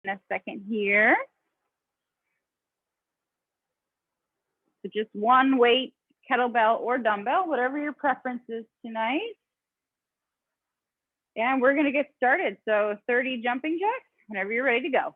in a second here. So just one weight, kettlebell or dumbbell, whatever your preference is tonight. And we're gonna get started. So 30 jumping jacks, whenever you're ready to go.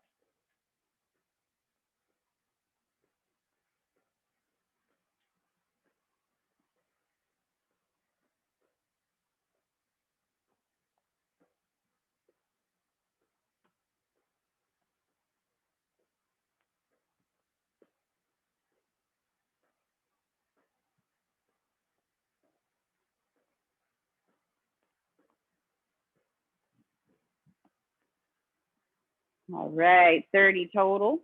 All right, 30 total.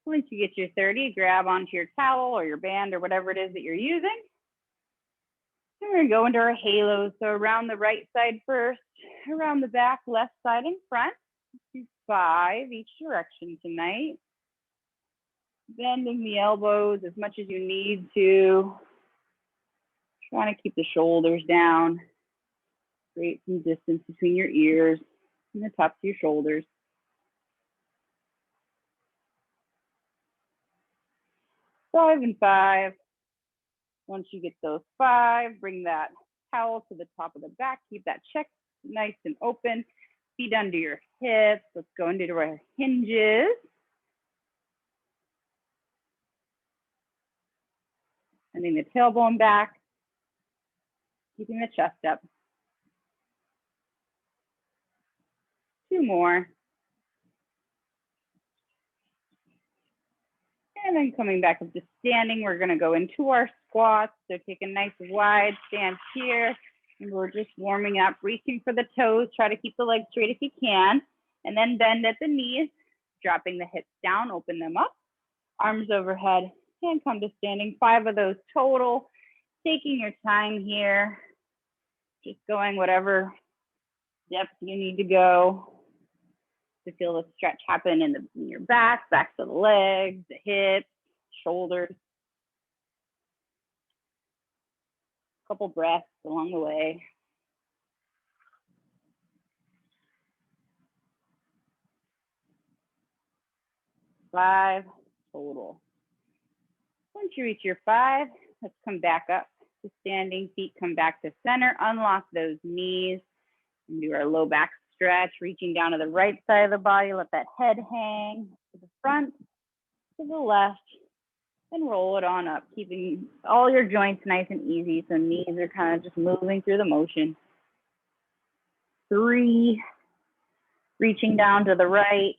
Once you get your 30, grab onto your towel or your band or whatever it is that you're using. And we're gonna go into our halos. So around the right side first, around the back, left side and front. Do 5 each direction tonight. Bending the elbows as much as you need to. Trying to keep the shoulders down. Create some distance between your ears and the tops of your shoulders. 5 and 5. Once you get those 5, bring that towel to the top of the back. Keep that chest nice and open. Feet under your hips. Let's go into our hinges. Sending the tailbone back. Keeping the chest up. 2 more. And then coming back up to standing, we're gonna go into our squats. So take a nice wide stance here. And we're just warming up, reaching for the toes. Try to keep the legs straight if you can. And then bend at the knees, dropping the hips down, open them up. Arms overhead and come to standing. 5 of those total. Taking your time here. Just going whatever depth you need to go to feel the stretch happen in your back, backs of the legs, the hips, shoulders. Couple breaths along the way. Five total. Once you reach your 5, let's come back up to standing. Feet come back to center. Unlock those knees and do our low back stretch, reaching down to the right side of the body. Let that head hang to the front, to the left, and roll it on up, keeping all your joints nice and easy. So knees are kind of just moving through the motion. 3, reaching down to the right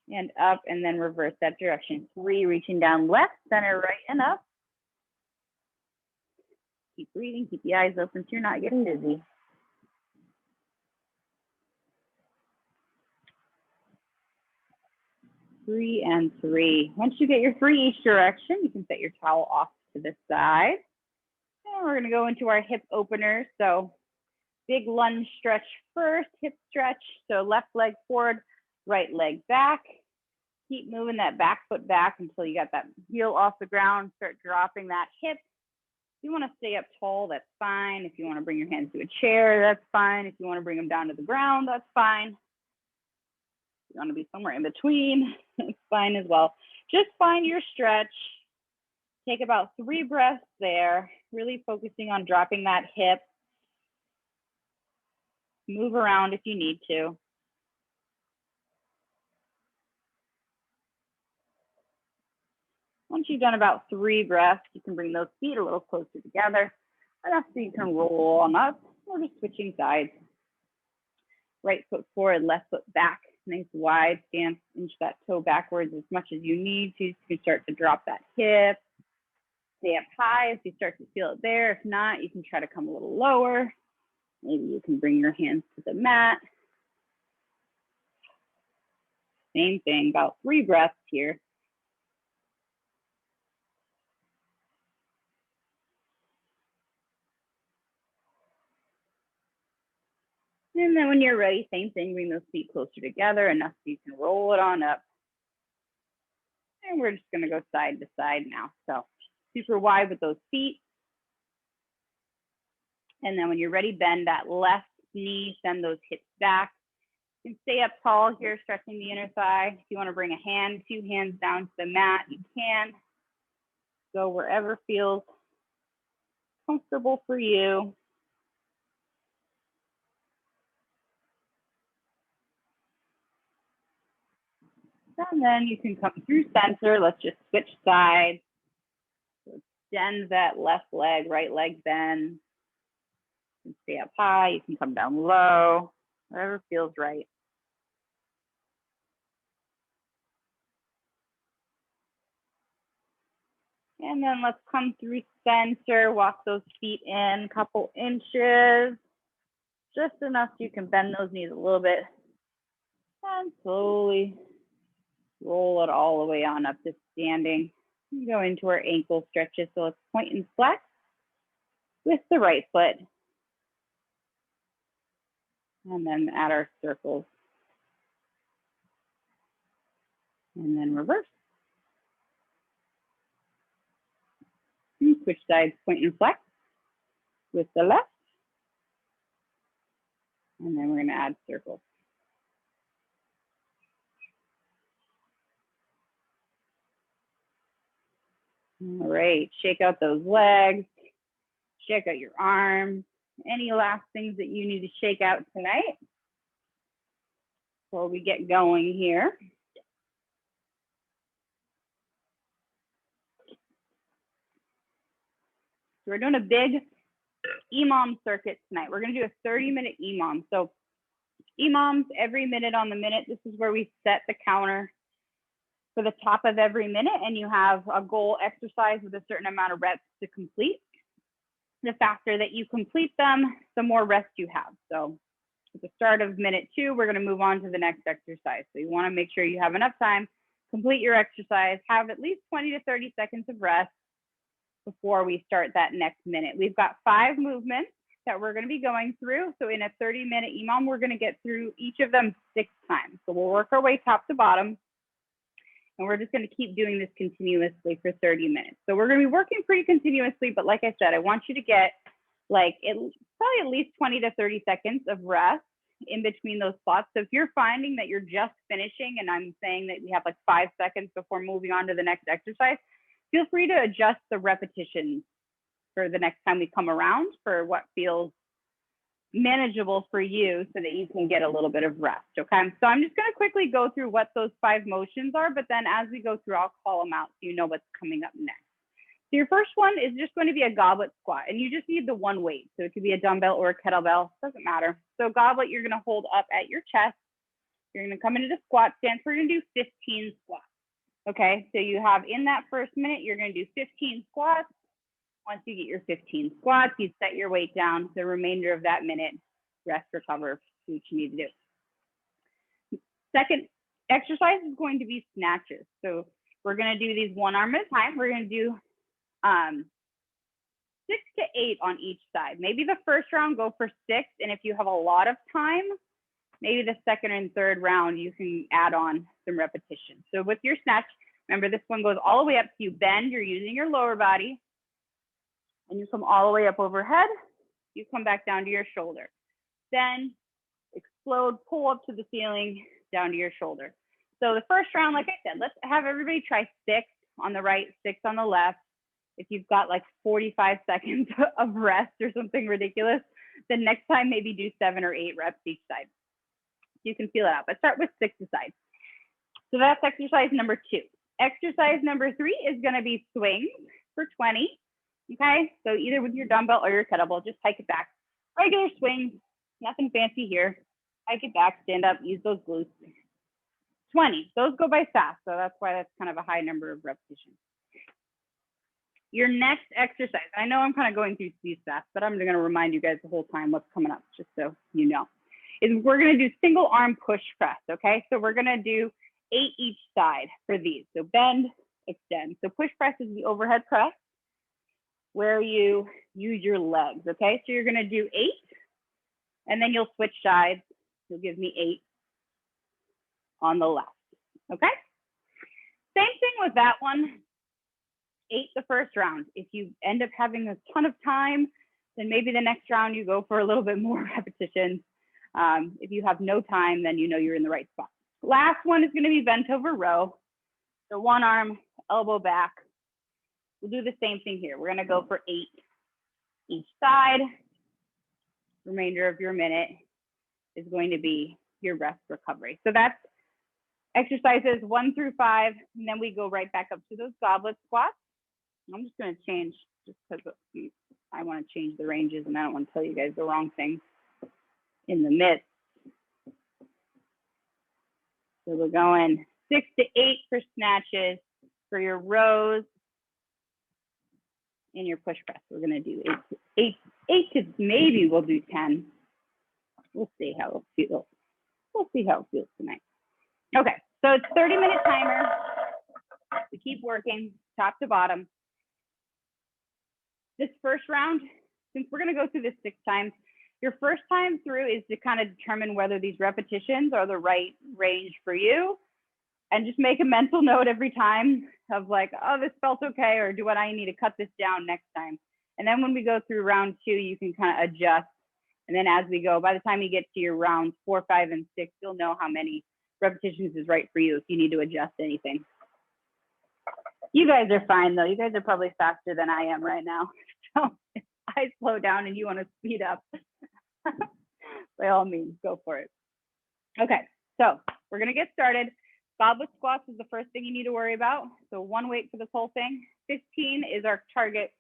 and up, and then reverse that direction. 3, reaching down left, center, right, and up. Keep breathing, keep the eyes open so you're not getting dizzy. 3 and 3. Once you get your 3 each direction, you can set your towel off to the side. And we're gonna go into our hip openers. So big lunge stretch first, hip stretch. So left leg forward, right leg back. Keep moving that back foot back until you got that heel off the ground. Start dropping that hip. If you wanna stay up tall, that's fine. If you wanna bring your hands to a chair, that's fine. If you wanna bring them down to the ground, that's fine. You want to be somewhere in between, it's fine as well. Just find your stretch. Take about 3 breaths there, really focusing on dropping that hip. Move around if you need to. Once you've done about 3 breaths, you can bring those feet a little closer together, enough so you can roll on up. We're just switching sides. Right foot forward, left foot back. Nice wide stance, inch that toe backwards as much as you need to. So you can start to drop that hip. Stay up high if you start to feel it there. If not, you can try to come a little lower. Maybe you can bring your hands to the mat. Same thing, about 3 breaths here. And then when you're ready, same thing, bring those feet closer together, enough so you can roll it on up. And we're just gonna go side to side now. So super wide with those feet. And then when you're ready, bend that left knee, send those hips back. You can stay up tall here, stretching the inner thigh. If you want to bring a hand, 2 hands down to the mat, you can. Go wherever feels comfortable for you. And then you can come through center. Let's just switch sides. So extend that left leg, right leg bend. You can stay up high, you can come down low, whatever feels right. And then let's come through center, walk those feet in a couple inches, just enough so you can bend those knees a little bit. And slowly roll it all the way on up to standing. We go into our ankle stretches. So let's point and flex with the right foot. And then add our circles. And then reverse. And switch sides, point and flex with the left. And then we're going to add circles. All right, shake out those legs, shake out your arms. Any last things that you need to shake out tonight before we get going here? So we're doing a big EMOM circuit tonight. We're going to do a 30-minute EMOM. So EMOMs every minute on the minute. This is where we set the counter for the top of every minute, and you have a goal exercise with a certain amount of reps to complete. The faster that you complete them, the more rest you have. So at the start of minute 2, we're going to move on to the next exercise. So you want to make sure you have enough time, complete your exercise, have at least 20 to 30 seconds of rest before we start that next minute. We've got 5 movements that we're going to be going through. So in a 30-minute EMOM, we're going to get through each of them 6 times. So we'll work our way top to bottom. And we're just going to keep doing this continuously for 30 minutes. So we're going to be working pretty continuously, but like I said, I want you to get like probably at least 20 to 30 seconds of rest in between those spots. So if you're finding that you're just finishing and I'm saying that we have like 5 seconds before moving on to the next exercise, feel free to adjust the repetitions for the next time we come around for what feels manageable for you so that you can get a little bit of rest, okay? So I'm just gonna quickly go through what those 5 motions are, but then as we go through, I'll call them out so you know what's coming up next. So your first one is just going to be a goblet squat, and you just need the one weight. So it could be a dumbbell or a kettlebell, doesn't matter. So goblet, you're gonna hold up at your chest. You're gonna come into the squat stance. We're gonna do 15 squats, okay? So you have in that first minute, you're gonna do 15 squats. Once you get your 15 squats, you set your weight down. The remainder of that minute, rest, recover, do what you need to do. Second exercise is going to be snatches. So we're going to do these 1 arm at a time. We're going to do 6 to 8 on each side. Maybe the first round, go for 6. And if you have a lot of time, maybe the second and third round, you can add on some repetitions. So with your snatch, remember this one goes all the way up to you bend. You're using your lower body. And you come all the way up overhead, you come back down to your shoulder. Then explode, pull up to the ceiling, down to your shoulder. So the first round, like I said, let's have everybody try 6 on the right, 6 on the left. If you've got like 45 seconds of rest or something ridiculous, then next time maybe do 7 or 8 reps each side. You can feel it out, but start with 6 aside. So that's exercise number 2. Exercise number 3 is gonna be swings for 20. Okay, so either with your dumbbell or your kettlebell, just hike it back. Regular swings, nothing fancy here. Hike it back, stand up, use those glutes. 20, those go by fast, so that's why that's kind of a high number of repetitions. Your next exercise, I know I'm kind of going through these fast, but I'm gonna remind you guys the whole time what's coming up, just so you know, is we're gonna do single arm push press, okay? So we're gonna do 8 each side for these. So bend, extend. So push press is the overhead press, where you use your legs, okay? So you're gonna do 8, and then you'll switch sides. You'll give me 8 on the left, okay? Same thing with that one, 8 the first round. If you end up having a ton of time, then maybe the next round you go for a little bit more repetitions. If you have no time, then you know you're in the right spot. Last one is going to be bent over row. So one arm, elbow back. We'll do the same thing here. We're going to go for 8 each side. Remainder of your minute is going to be your rest recovery. So that's exercises 1 through 5, and then we go right back up to those goblet squats. I'm just going to change just because I want to change the ranges and I don't want to tell you guys the wrong thing in the midst. So we're going 6 to 8 for snatches. For your rows and your push press, we're going to do 8 to maybe we'll do 10. We'll see how it feels. We'll see how it feels tonight. Okay, so it's 30-minute timer. We keep working top to bottom. This first round, since we're going to go through this 6 times, your first time through is to kind of determine whether these repetitions are the right range for you. And just make a mental note every time of like, oh, this felt okay, or do what I need to cut this down next time. And then when we go through round 2, you can kind of adjust. And then as we go, by the time you get to your rounds 4, 5, and 6, you'll know how many repetitions is right for you if you need to adjust anything. You guys are fine though. You guys are probably faster than I am right now. So if I slow down and you want to speed up, by all means, go for it. Okay, so we're going to get started. Goblet squats is the first thing you need to worry about. So 1 weight for this whole thing. 15 is our target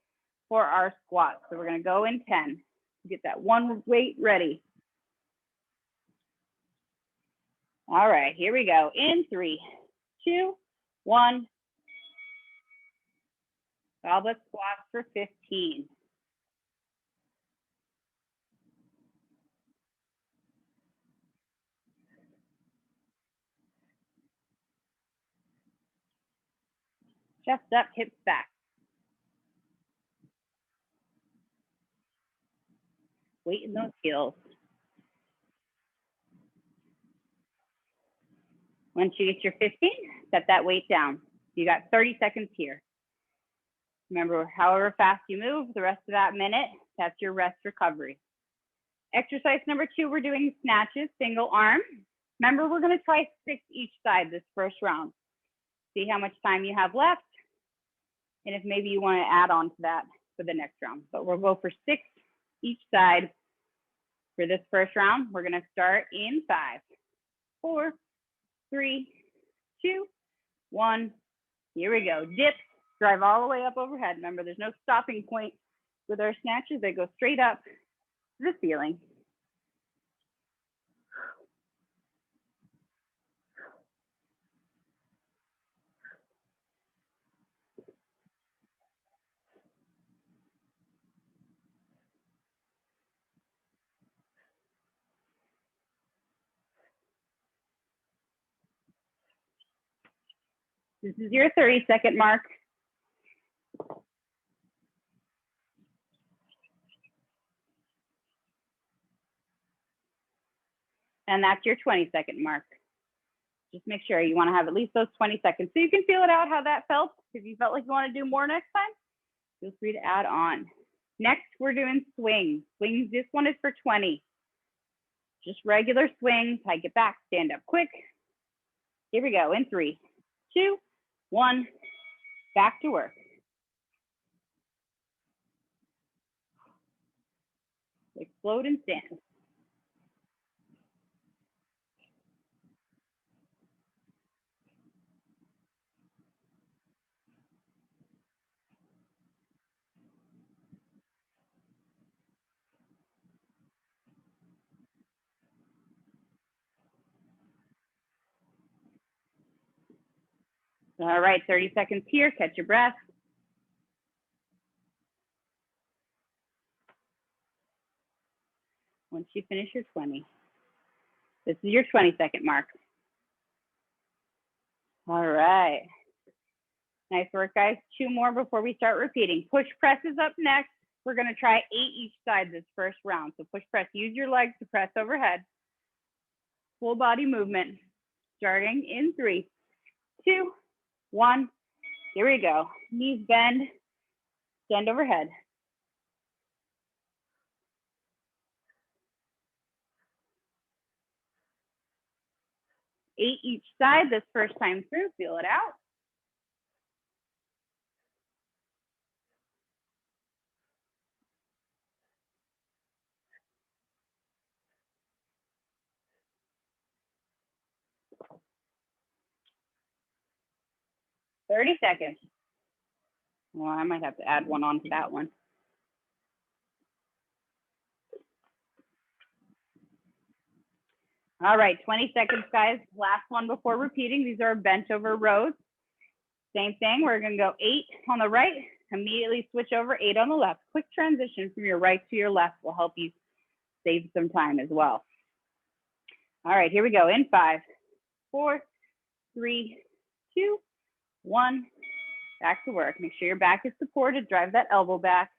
for our squats. So we're going to go in 10. Get that 1 weight ready. All right, here we go. In 3, 2, 1. Goblet squats for 15. Chest up, hips back. Weight in those heels. Once you get your 15, set that weight down. You got 30 seconds here. Remember, however fast you move, the rest of that minute, that's your rest recovery. Exercise number 2, we're doing snatches, single arm. Remember, we're going to try 6 each side this first round. See how much time you have left, and if maybe you want to add on to that for the next round. But we'll go for 6 each side for this first round. We're going to start in 5, 4, 3, 2, 1. Here we go. Dip, drive all the way up overhead. Remember, there's no stopping point with our snatches. They go straight up to the ceiling. This is your 30-second mark. And that's your 20-second mark. Just make sure you want to have at least those 20 seconds. So you can feel it out how that felt. If you felt like you want to do more next time, feel free to add on. Next, we're doing swings. Swings, this one is for 20. Just regular swings. Hike it back, stand up quick. Here we go in 3, 2, 1, back to work. Explode and stand. All right, 30 seconds here, catch your breath. Once you finish your 20, this is your 20-second mark. All right. Nice work, guys. 2 more before we start repeating. Push press is up next. We're going to try 8 each side this first round. So push press, use your legs to press overhead. Full body movement, starting in 3, 2, 1. Here we go. Knees bend, stand overhead. 8 each side this first time through. Feel it out. $30. Well, I might have to add one on to that one. All right, 20 seconds, guys. Last one before repeating. These are bench over rows. Same thing. We're going to go 8 on the right, immediately switch over 8 on the left. Quick transition from your right to your left will help you save some time as well. All right, here we go. In 5, 4, 3, 2, 1. Back to work. Make sure your back is supported. Drive that elbow back.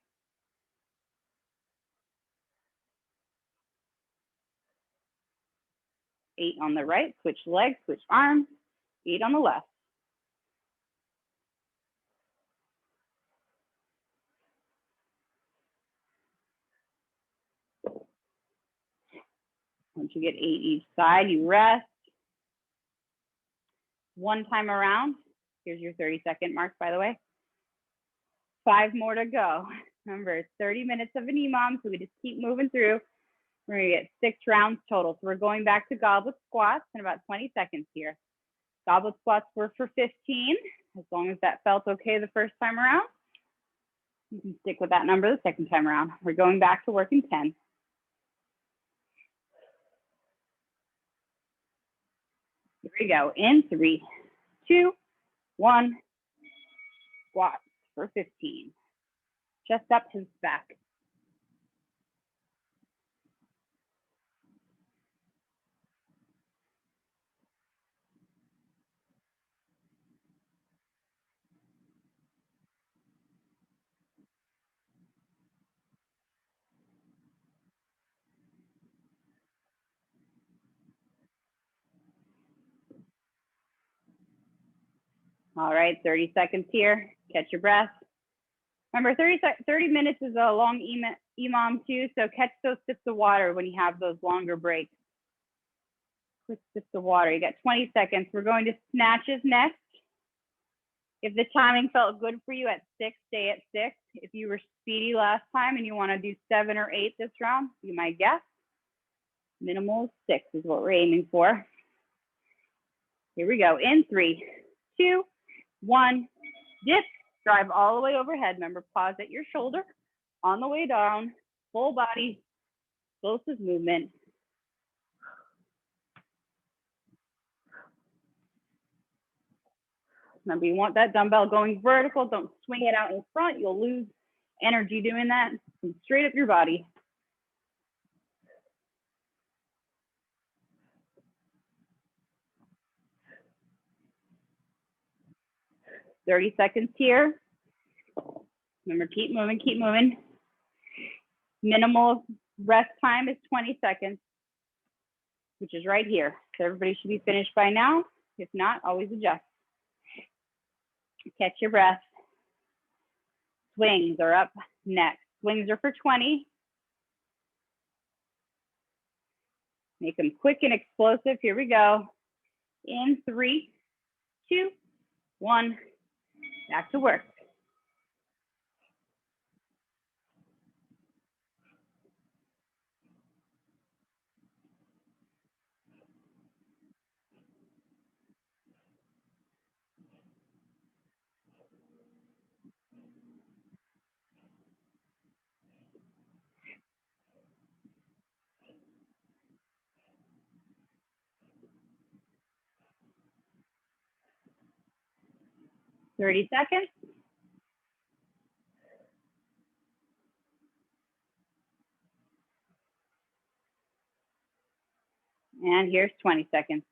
8 on the right, switch legs, switch arms. 8 on the left. Once you get 8 each side, you rest. One time around. Here's your 30-second mark, by the way. 5 more to go. Remember, it's 30 minutes of an EMOM, so we just keep moving through. We're gonna get 6 rounds total. So we're going back to goblet squats in about 20 seconds here. Goblet squats were for 15, as long as that felt okay the first time around. You can stick with that number the second time around. We're going back to work in 10. Here we go. In 3, 2, 1. Squats for 15. Chest up, hips back. All right, 30 seconds here. Catch your breath. Remember, 30 minutes is a long EMOM too, so catch those sips of water when you have those longer breaks. Quick sips of water. You got 20 seconds. We're going to snatches next. If the timing felt good for you at 6, stay at 6. If you were speedy last time and you want to do 7 or 8 this round, be my guest. Minimal 6 is what we're aiming for. Here we go. In 3, 2, 1. Dip. Drive all the way overhead. Remember, pause at your shoulder. On the way down, full body, explosive movement. Remember, you want that dumbbell going vertical. Don't swing it out in front. You'll lose energy doing that. Come straight up your body. "30 seconds here. Remember, keep moving, keep moving. Minimal rest time is 20 seconds, which is right here. So everybody should be finished by now. If not, always adjust. Catch your breath. Swings are up next. Swings are for 20. Make them quick and explosive. Here we go. In 3, 2, 1. Back to work. "30 seconds. And here's 20 seconds.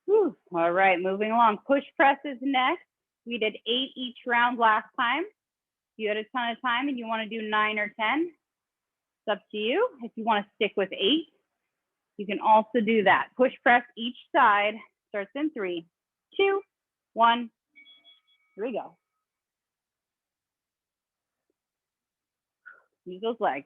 Whew. All right, moving along. Push press is next. We did 8 each round last time. If you had a ton of time and you want to do 9 or 10, it's up to you. If you want to stick with 8, you can also do that. Push press each side. Starts in 3, 2, 1. Here we go. Use those legs.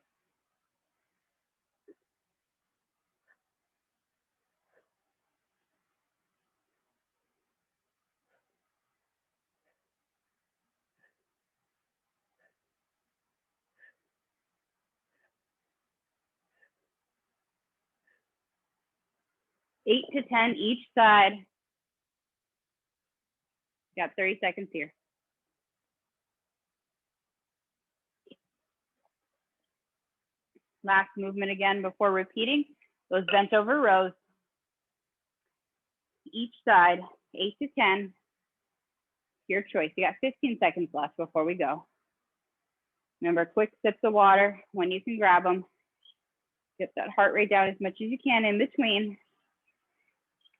8 to 10 each side. Got 30 seconds here. Last movement again before repeating those bent over rows. Each side, 8 to 10. Your choice. You got 15 seconds left before we go. Remember, quick sips of water when you can grab them. Get that heart rate down as much as you can in between.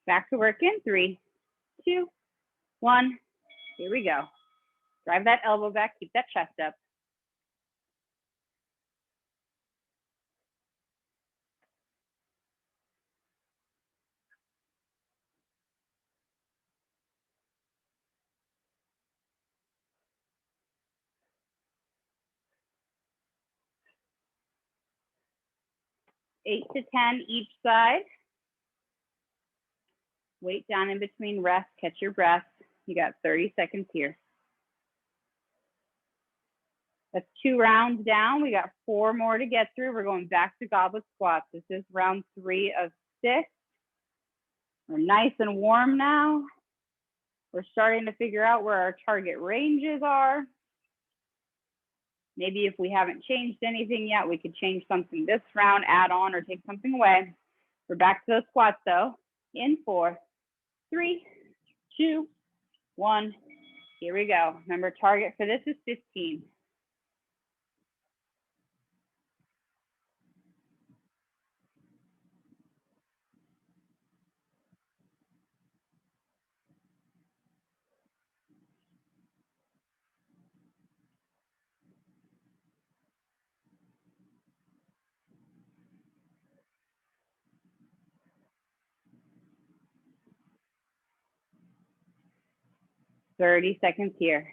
Back to work in 3, 2, 1. Here we go. Drive that elbow back, keep that chest up. Eight to 10 each side. Weight down in between, rest, catch your breath. You got 30 seconds here. That's 2 rounds down. We got 4 more to get through. We're going back to goblet squats. This is round 3 of 6. We're nice and warm now. We're starting to figure out where our target ranges are. Maybe if we haven't changed anything yet, we could change something this round, add on, or take something away. We're back to those squats though. In 4, 3, 2, 1. Here we go. Remember, target for this is 15. Thirty seconds here.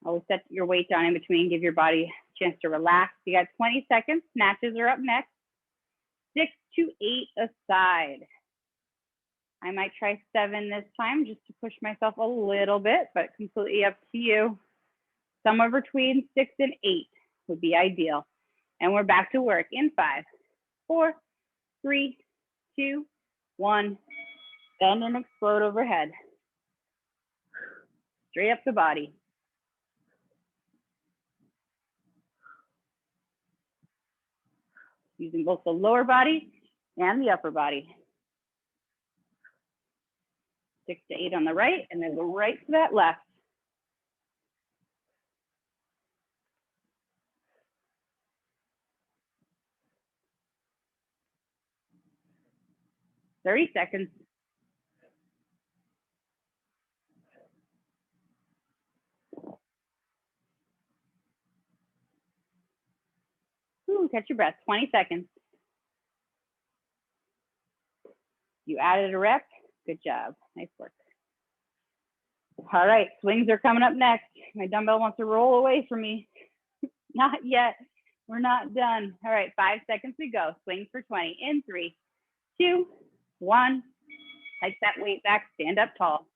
Always set your weight down in between, give your body a chance to relax. You got 20 seconds. Snatches are up next. 6 to 8 a side. I might try 7 this time just to push myself a little bit, but completely up to you. Somewhere between 6 and 8 would be ideal. And we're back to work in 5, 4, 3, 2, 1. Bend and explode overhead. Straight up the body. Using both the lower body and the upper body. 6 to 8 on the right, and then go right to that left. Thirty seconds. Ooh, catch your breath. 20 seconds. You added a rep. Good job. Nice work. All right, swings are coming up next. My dumbbell wants to roll away from me. Not yet. We're not done. All right, 5 seconds to go. Swings for 20. In 3, 2, 1. Hike that weight back. Stand up tall.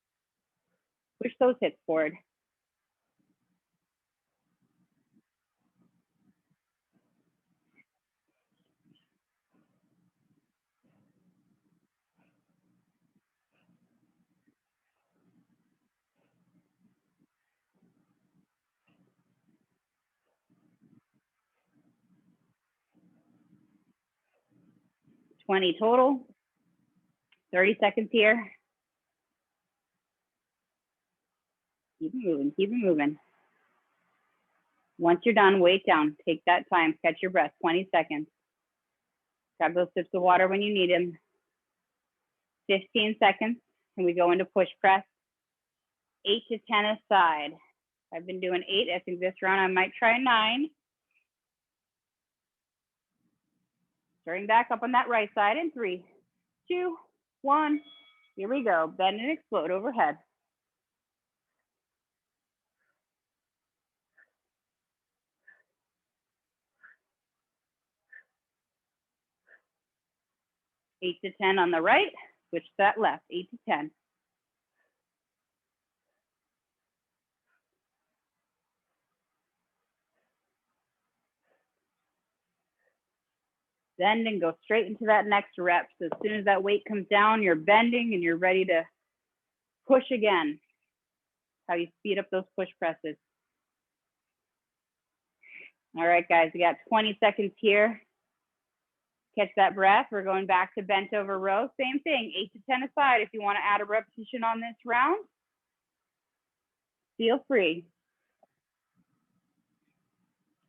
Push those hips forward. $20 total. 30 seconds here. Keep it moving, keep it moving. Once you're done, weight down. Take that time, catch your breath, 20 seconds. Grab those sips of water when you need them. 15 seconds, and we go into push press. 8 to 10 a side. I've been doing 8. I think this round I might try 9. Starting back up on that right side in 3, 2, 1. Here we go. Bend and explode overhead. Eight to 10 on the right. Switch to that left. 8 to 10. Bend and go straight into that next rep. So as soon as that weight comes down, you're bending and you're ready to push again. How you speed up those push presses. All right, guys, we got 20 seconds here. Catch that breath. We're going back to bent over row. Same thing, 8 to 10 aside. If you want to add a repetition on this round, feel free.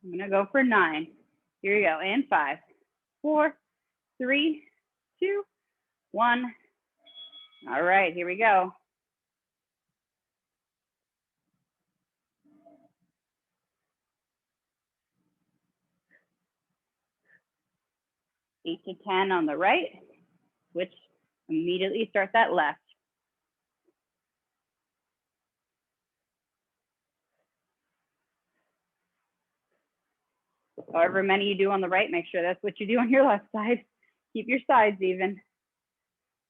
I'm going to go for 9. Here you go. And 5, 4, 3, 2, 1. All right, here we go. Eight to 10 on the right, switch, immediately start that left. However many you do on the right, make sure that's what you do on your left side. Keep your sides even.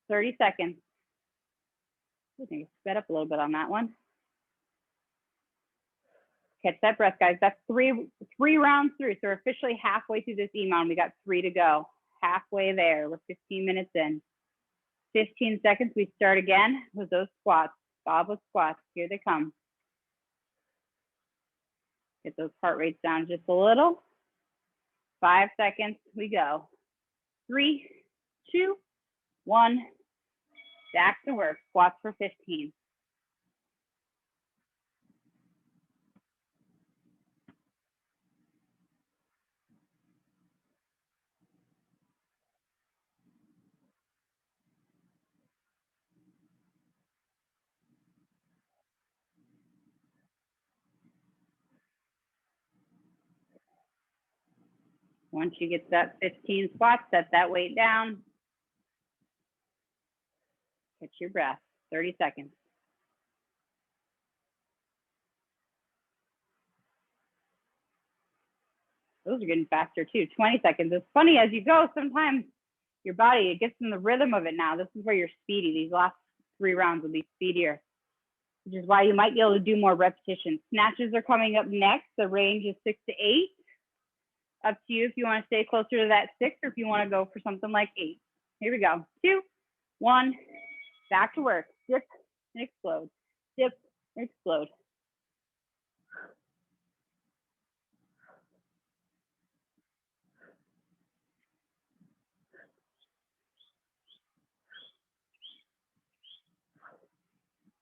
30 seconds. I think it's sped up a little bit on that one. Catch that breath, guys. That's three rounds through. So we're officially halfway through this EMOM. We got 3 to go. Halfway there. We're 15 minutes in. 15 seconds. We start again with those squats. Goblet squats. Here they come. Get those heart rates down just a little. 5 seconds. We go. 3, 2, 1. Back to work. Squats for 15. Once you get that 15 squats, set that weight down. Catch your breath. 30 seconds. Those are getting faster too. 20 seconds. It's funny as you go, sometimes your body, it gets in the rhythm of it now. This is where you're speedy. These last 3 rounds will be speedier, which is why you might be able to do more repetitions. Snatches are coming up next. The range is 6 to 8. Up to you if you want to stay closer to that 6 or if you want to go for something like 8. Here we go. 2, 1, back to work. Dip and explode. Dip and explode.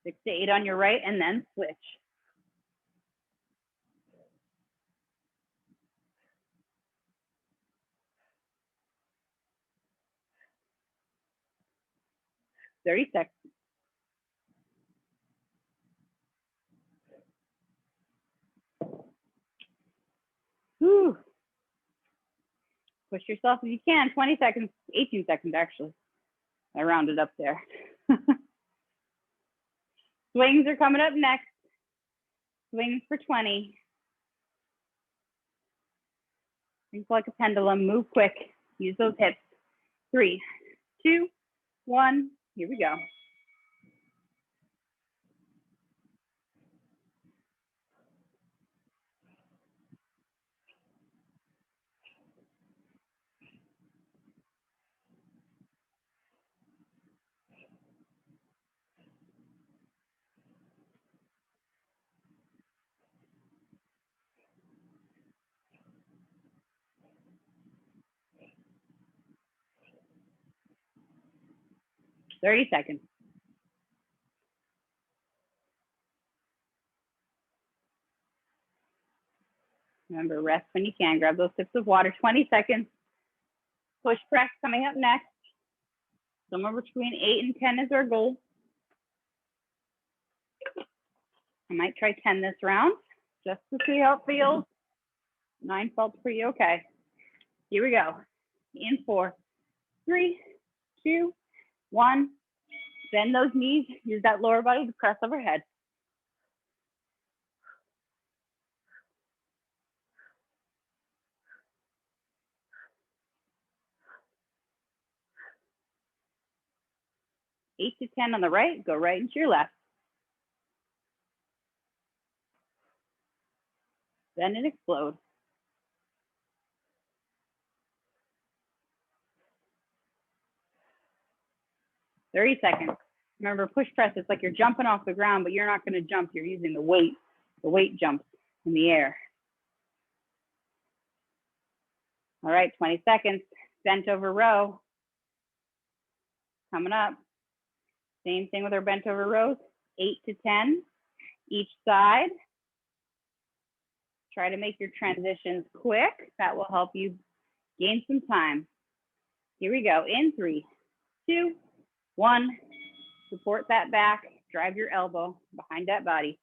Six to 8 on your right and then switch. Thirty seconds. Whew. Push yourself if you can. 20 seconds, 18 seconds actually. I rounded up there. Swings are coming up next. Swings for 20. Think like a pendulum. Move quick. Use those hips. 3, 2, 1. Here we go. Thirty seconds. Remember, rest when you can. Grab those sips of water. 20 seconds. Push press coming up next. Somewhere between 8 and 10 is our goal. I might try 10 this round just to see how it feels. 9 felt pretty okay. Here we go. In 4, 3, 2, 1. Bend those knees. Use that lower body to press overhead. Eight to 10 on the right. Go right into your left. Bend and explode. 30 seconds. Remember, push press, it's like you're jumping off the ground, but you're not going to jump. You're using the weight. The weight jumps in the air. All right, 20 seconds. Bent over row. Coming up. Same thing with our bent over rows. 8 to 10 each side. Try to make your transitions quick. That will help you gain some time. Here we go. In 3, 2, 1. Support that back. Drive your elbow behind that body.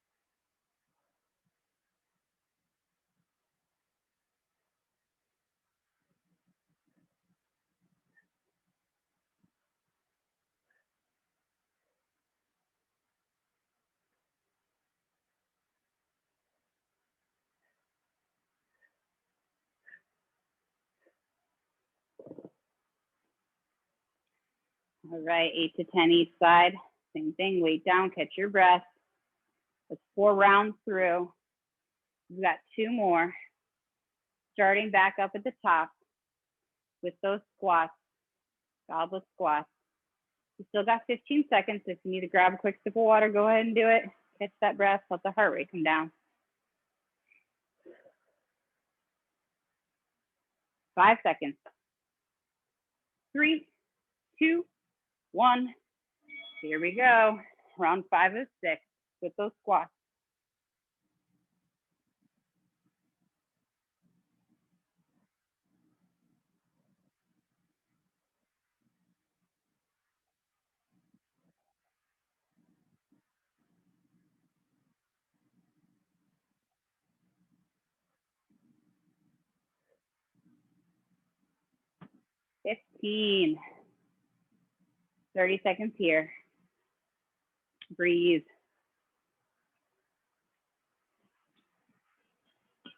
All right, 8 to 10 each side. Same thing, weight down, catch your breath. That's 4 rounds through. We've got 2 more. Starting back up at the top with those squats, goblet squats. You still got 15 seconds. If you need to grab a quick sip of water, go ahead and do it. Catch that breath, let the heart rate come down. 5 seconds. 3, 2, 1. Here we go. Round 5 of 6 with those squats. Fifteen. 30 seconds here. Breathe.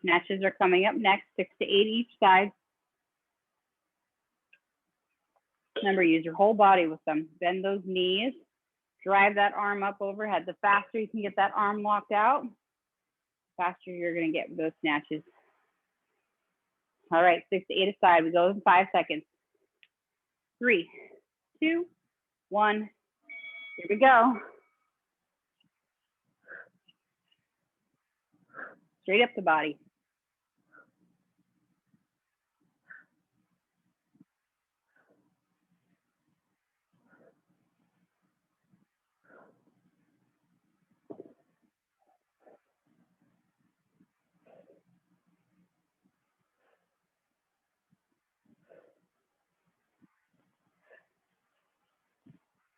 Snatches are coming up next, 6 to 8 each side. Remember, use your whole body with them. Bend those knees. Drive that arm up overhead. The faster you can get that arm locked out, the faster you're going to get those snatches. All right, 6 to 8 aside. We go in 5 seconds. 3, 2, 1. Here we go. Straight up the body.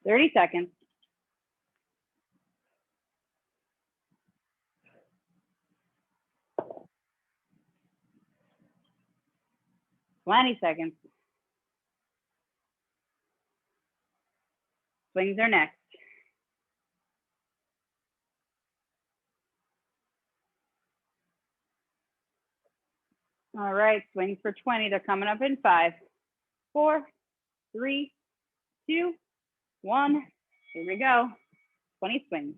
Thirty seconds. 20 seconds. Swings are next. All right, swings for 20. They're coming up in 5, 4, 3, 2, 1. Here we go. 20 swings.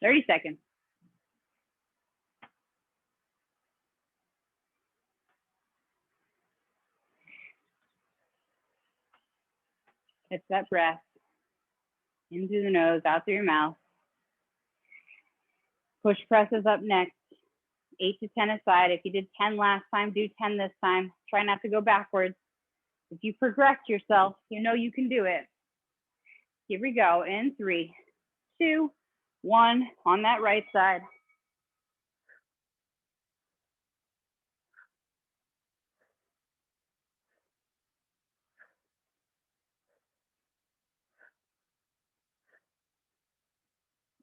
30 seconds. Catch that breath. In through the nose, out through your mouth. Push presses up next. 8 to 10 aside. If you did 10 last time, do 10 this time. Try not to go backwards. If you progress yourself, you know you can do it. Here we go. In 3, 2, 1. On that right side.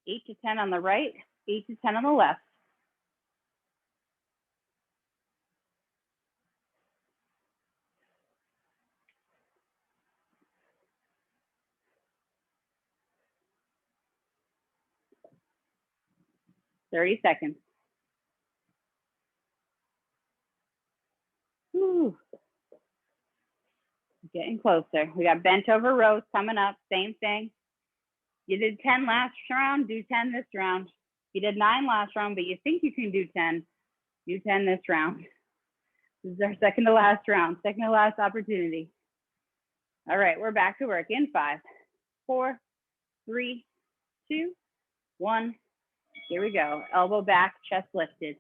Eight to 10 on the right, 8 to 10 on the left. 30 seconds. Whew. Getting closer. We got bent over rows coming up. Same thing. You did 10 last round, do 10 this round. You did 9 last round, but you think you can do 10. Do 10 this round. This is our second to last round, second to last opportunity. All right, we're back to work in 5, 4, 3, 2, 1. Here we go. Elbow back, chest lifted.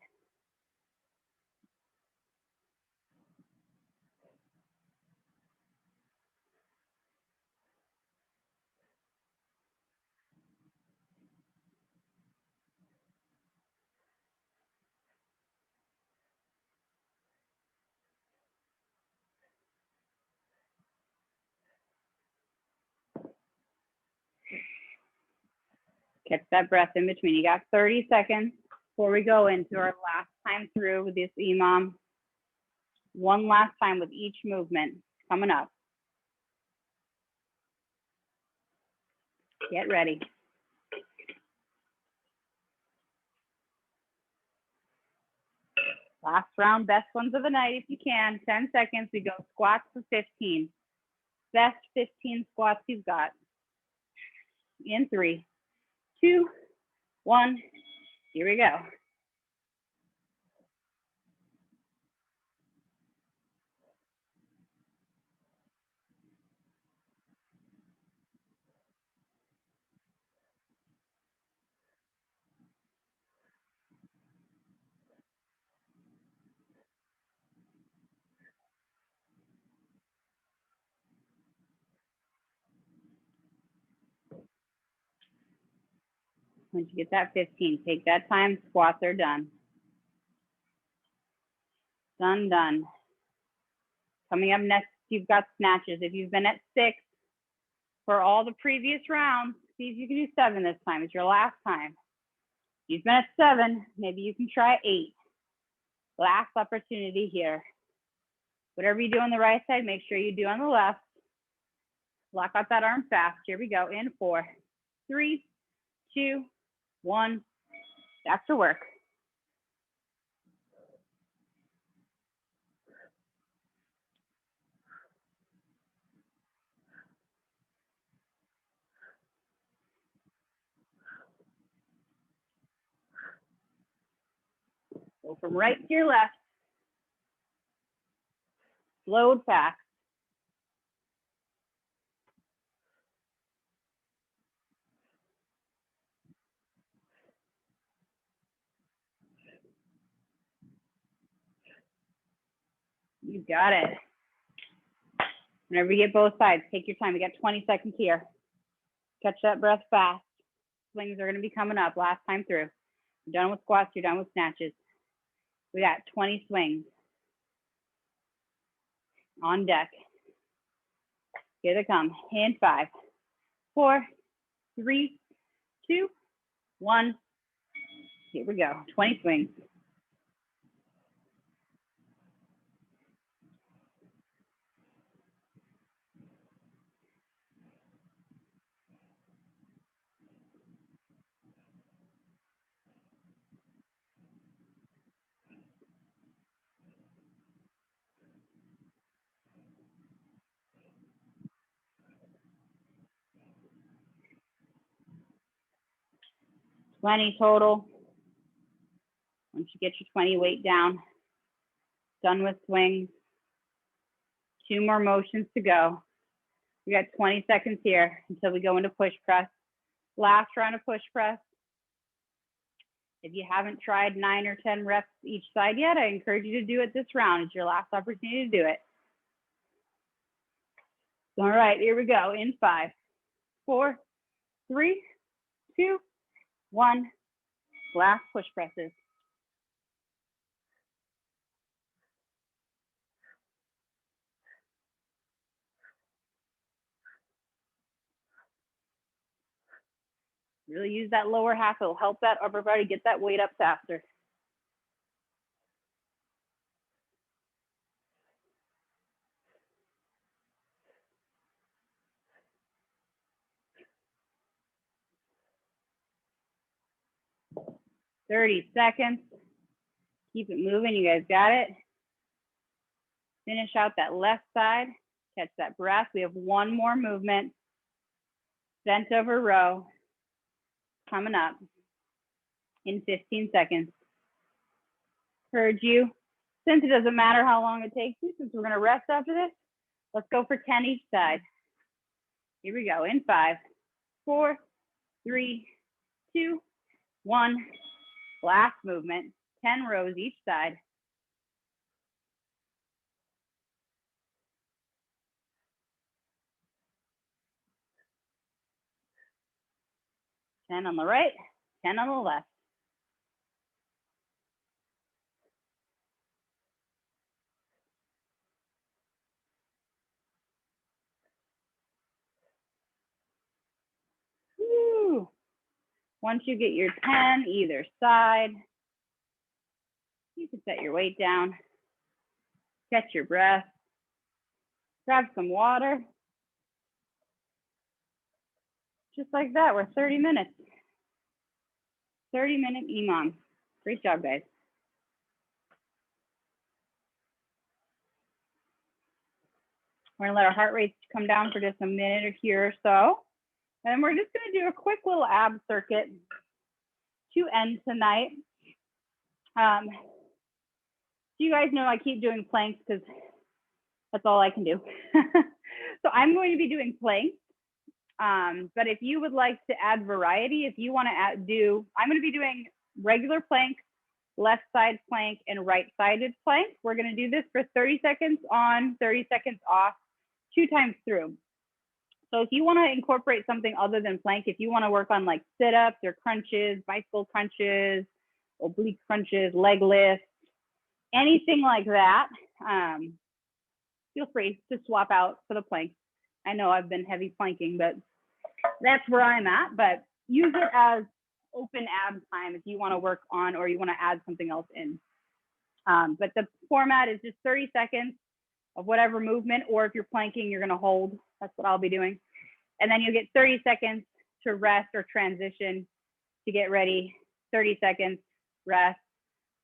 Catch that breath in between. You got 30 seconds before we go into our last time through with this EMOM. One last time with each movement coming up. Get ready. Last round, best ones of the night if you can. 10 seconds. We go squats for 15. Best 15 squats you've got. In 3, 2, 1. Here we go. Once you get that 15, take that time. Squats are done. Done, done. Coming up next, you've got snatches. If you've been at 6 for all the previous rounds, see if you can do 7 this time. It's your last time. If you've been at 7, maybe you can try 8. Last opportunity here. Whatever you do on the right side, make sure you do on the left. Lock out that arm fast. Here we go. In 4, 3, 2, 1. Back to work. Go from right to your left. Slowed fast. You got it. Whenever you get both sides, take your time. We got 20 seconds here. Catch that breath fast. Swings are going to be coming up last time through. You're done with squats, you're done with snatches. We got 20 swings on deck. Here they come. In 5, 4, 3, 2, 1. Here we go. 20 swings. Twenty total. Once you get your 20 weight down, done with swings. 2 more motions to go. We got 20 seconds here until we go into push press. Last round of push press. If you haven't tried 9 or 10 reps each side yet, I encourage you to do it this round. It's your last opportunity to do it. All right, here we go. In 5, 4, 3, 2, 1. Last push presses. Really use that lower half. It'll help that upper body get that weight up faster. 30 seconds. Keep it moving. You guys got it. Finish out that left side. Catch that breath. We have one more movement. Bent over row. Coming up in 15 seconds. Encourage you, since it doesn't matter how long it takes you, since we're going to rest after this, let's go for 10 each side. Here we go. In 5, 4, 3, 2, 1. Last movement. 10 rows each side. Ten on the right, 10 on the left. Woo. Once you get your 10 either side, you can set your weight down, catch your breath, grab some water. Just like that, we're 30 minutes. 30-minute EMOM. Great job, guys. We're gonna let our heart rates come down for just a minute or here or so. And we're just gonna do a quick little ab circuit to end tonight. You guys know I keep doing planks because that's all I can do. So I'm going to be doing planks. But if you would like to add variety, if you want to do, I'm going to be doing regular plank, left side plank, and right-sided plank. We're going to do this for 30 seconds on, 30 seconds off, 2 times through. So if you want to incorporate something other than plank, if you want to work on like sit-ups or crunches, bicycle crunches, oblique crunches, leg lifts, anything like that, feel free to swap out for the plank. I know I've been heavy planking, but that's where I'm at. But use it as open ab time if you want to work on or you want to add something else in. But the format is just 30 seconds of whatever movement, or if you're planking, you're going to hold. That's what I'll be doing. And then you'll get 30 seconds to rest or transition to get ready. 30 seconds, rest,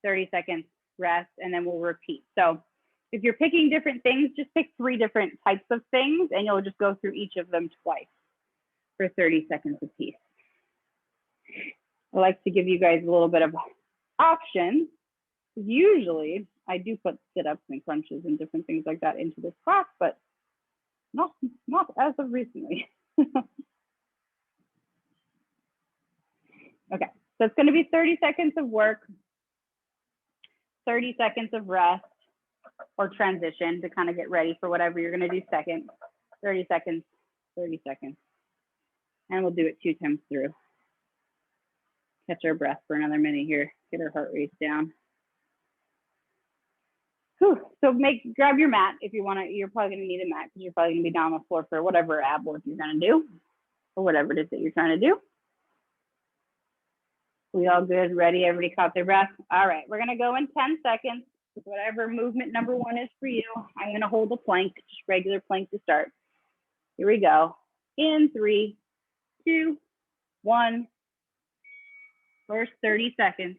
30 seconds, rest, and then we'll repeat. So if you're picking different things, just pick 3 different types of things and you'll just go through each of them twice for 30 seconds apiece. I like to give you guys a little bit of options. Usually I do put sit-ups and crunches and different things like that into this class, but not as of recently. Okay, so it's going to be 30 seconds of work, 30 seconds of rest or transition to kind of get ready for whatever you're going to do second. 30 seconds, 30 seconds. And we'll do it 2 times through. Catch our breath for another minute here. Get our heart rate down. Whew. So grab your mat if you want to. You're probably going to need a mat because you're probably going to be down on the floor for whatever ab work you're going to do or whatever it is that you're trying to do. We all good? Ready? Everybody caught their breath? All right, we're going to go in 10 seconds. Whatever movement number 1 is for you. I'm going to hold a plank, just regular plank to start. Here we go. In 3, 2, 1. First 30 seconds.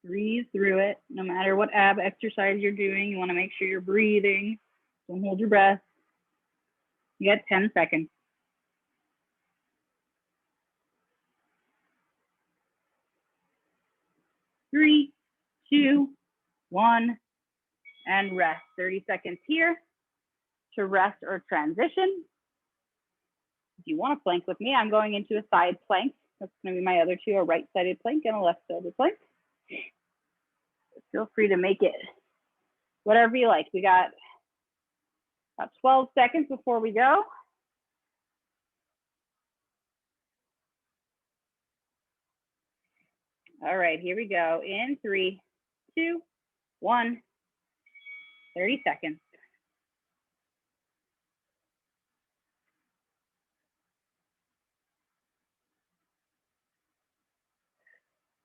Breathe through it. No matter what ab exercise you're doing, you want to make sure you're breathing. Don't hold your breath. You got 10 seconds. 3, 2, 1, and rest. 30 seconds here to rest or transition. If you want to plank with me, I'm going into a side plank. That's going to be my other 2, a right-sided plank and a left-sided plank. Feel free to make it whatever you like. We got about 12 seconds before we go. All right, here we go. In 3, 2, 1, 30 seconds.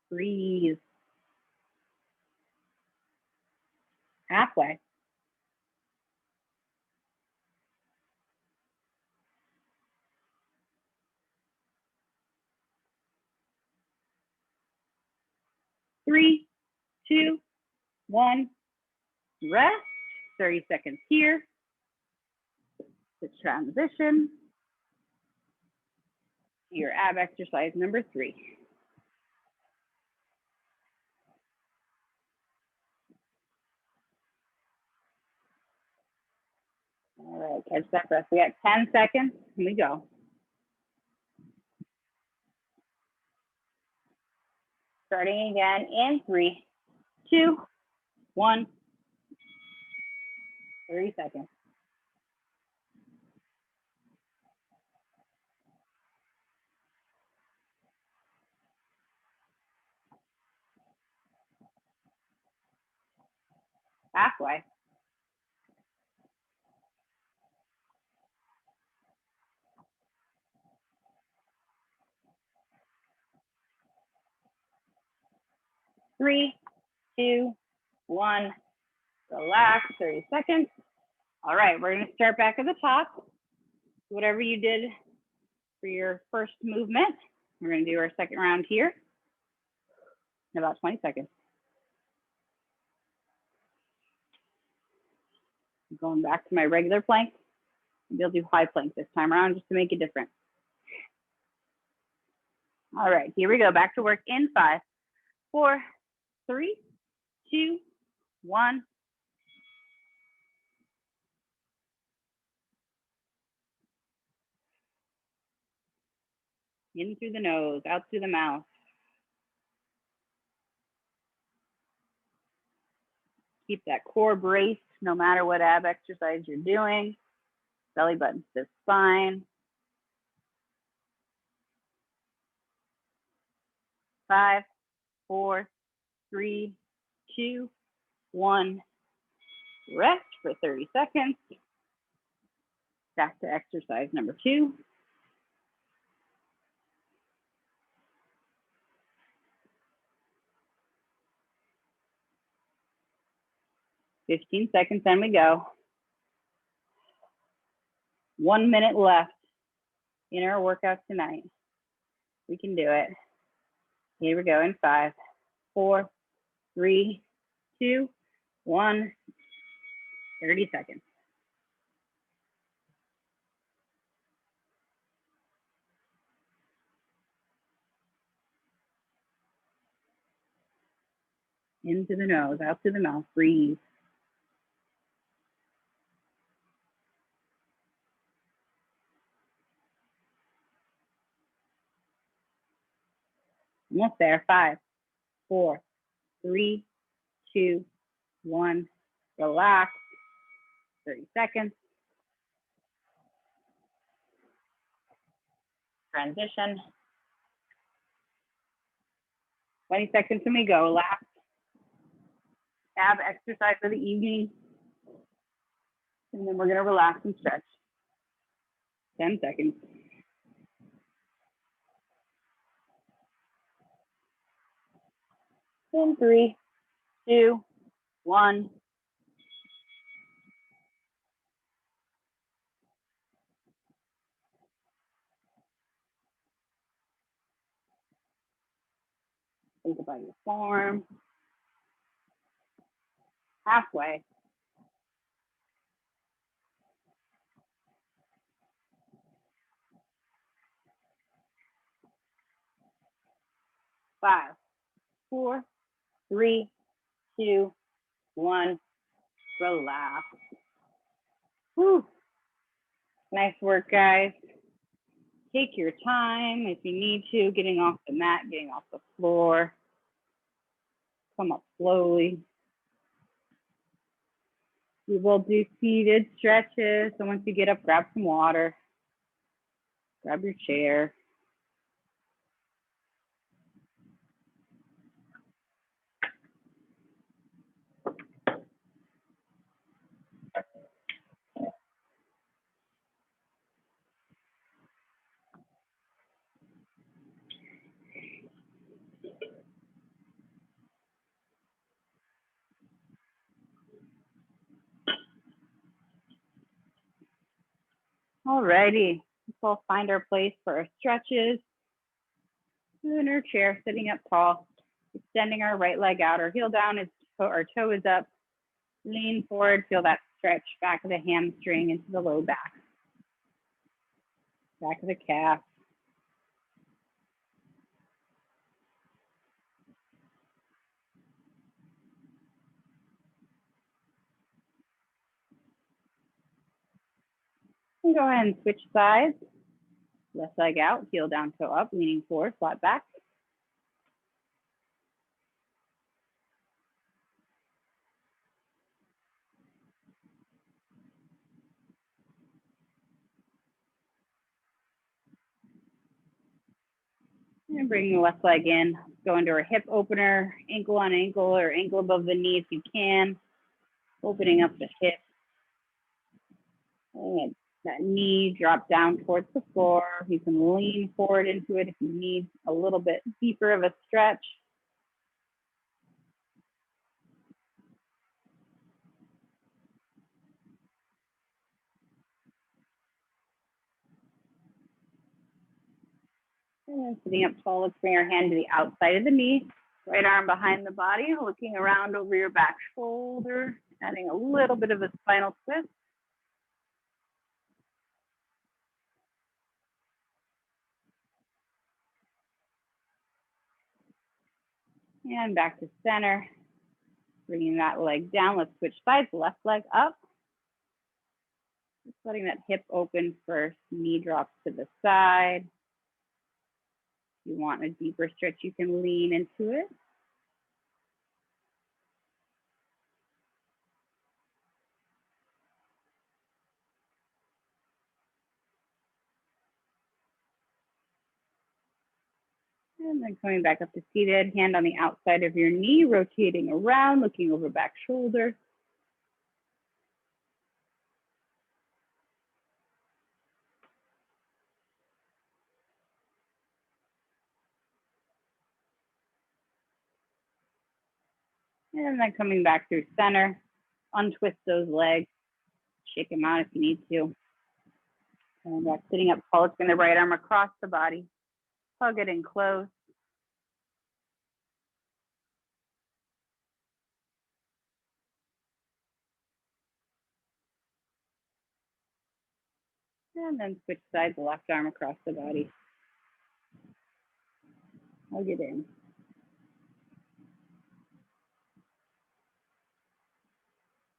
Breathe. Halfway. 3, 2, 1, rest. 30 seconds here to transition to your ab exercise number 3. All right, catch that breath. We got 10 seconds, and we go. Starting again in 3, 2, 1, 30 seconds. Halfway. Three, 2, 1, relax, 30 seconds. All right, we're gonna start back at the top. Whatever you did for your first movement, we're gonna do our second round here in about 20 seconds. Going back to my regular plank. Maybe I'll do high plank this time around just to make it different. All right, here we go. Back to work in 5, 4, 3, 2, 1. In through the nose, out through the mouth. Keep that core braced no matter what ab exercise you're doing. Belly button to the spine. 5, 4, 3, 2, 1. Rest for 30 seconds. Back to exercise number 2. Fifteen seconds, and we go. 1 minute left in our workout tonight. We can do it. Here we go in 5, 4, 3, 2, 1. 30 seconds. Into the nose, out through the mouth, breathe. Almost there. 5, 4, 3, 2, 1. Relax. 30 seconds. Transition. 20 seconds and we go. Last ab exercise for the evening. And then we're going to relax and stretch. 10 seconds. In 3, 2, 1. Think about your form. Halfway. 5, 4, 3, 2, 1. Relax. Whew. Nice work, guys. Take your time if you need to, getting off the mat, getting off the floor. Come up slowly. We will do seated stretches. So once you get up, grab some water. Grab your chair. Alrighty, let's all find our place for our stretches. In our chair, sitting up tall. Extending our right leg out, our heel down, our toe is up. Lean forward, feel that stretch back of the hamstring into the low back. Back of the calf. And go ahead and switch sides. Left leg out, heel down, toe up, leaning forward, flat back. And bring the left leg in. Go into our hip opener, ankle on ankle or ankle above the knee if you can. Opening up the hip. And that knee drop down towards the floor. You can lean forward into it if you need a little bit deeper of a stretch. And then sitting up tall, let's bring our hand to the outside of the knee. Right arm behind the body, looking around over your back shoulder, adding a little bit of a spinal twist. And back to center. Bringing that leg down. Let's switch sides. Left leg up. Just letting that hip open first. Knee drops to the side. If you want a deeper stretch, you can lean into it. And then coming back up to seated, hand on the outside of your knee, rotating around, looking over back shoulder. And then coming back through center, untwist those legs, shake them out if you need to. And back sitting up tall, let's bring the right arm across the body, hug it in close. And then switch sides, left arm across the body. Hug it in.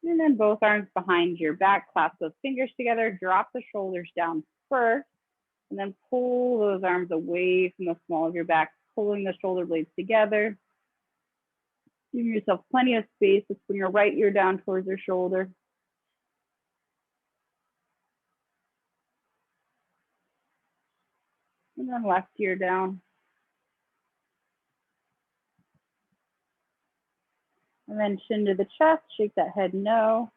And then both arms behind your back, clasp those fingers together, drop the shoulders down first, and then pull those arms away from the small of your back, pulling the shoulder blades together. Give yourself plenty of space. Let's bring your right ear down towards your shoulder. And then left ear down. And then chin to the chest, shake that head no.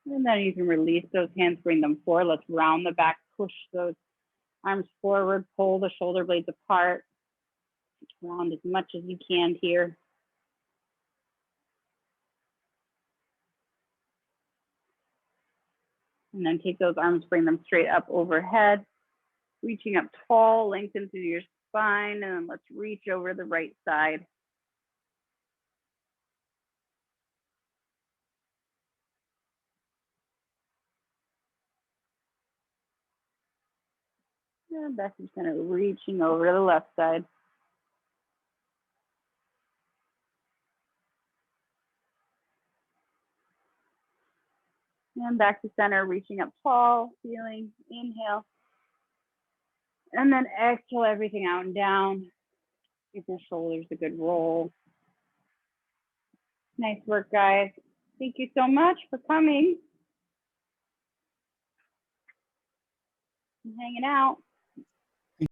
And then you can release those hands, bring them forward. Let's round the back, push those arms forward, pull the shoulder blades apart. Round as much as you can here. And then take those arms, bring them straight up overhead, reaching up tall, lengthen through your spine, and then let's reach over the right side. And back to center, reaching over to the left side. And back to center, reaching up tall, feeling, inhale. And then exhale everything out and down. Give your shoulders a good roll. Nice work, guys. Thank you so much for coming and hanging out.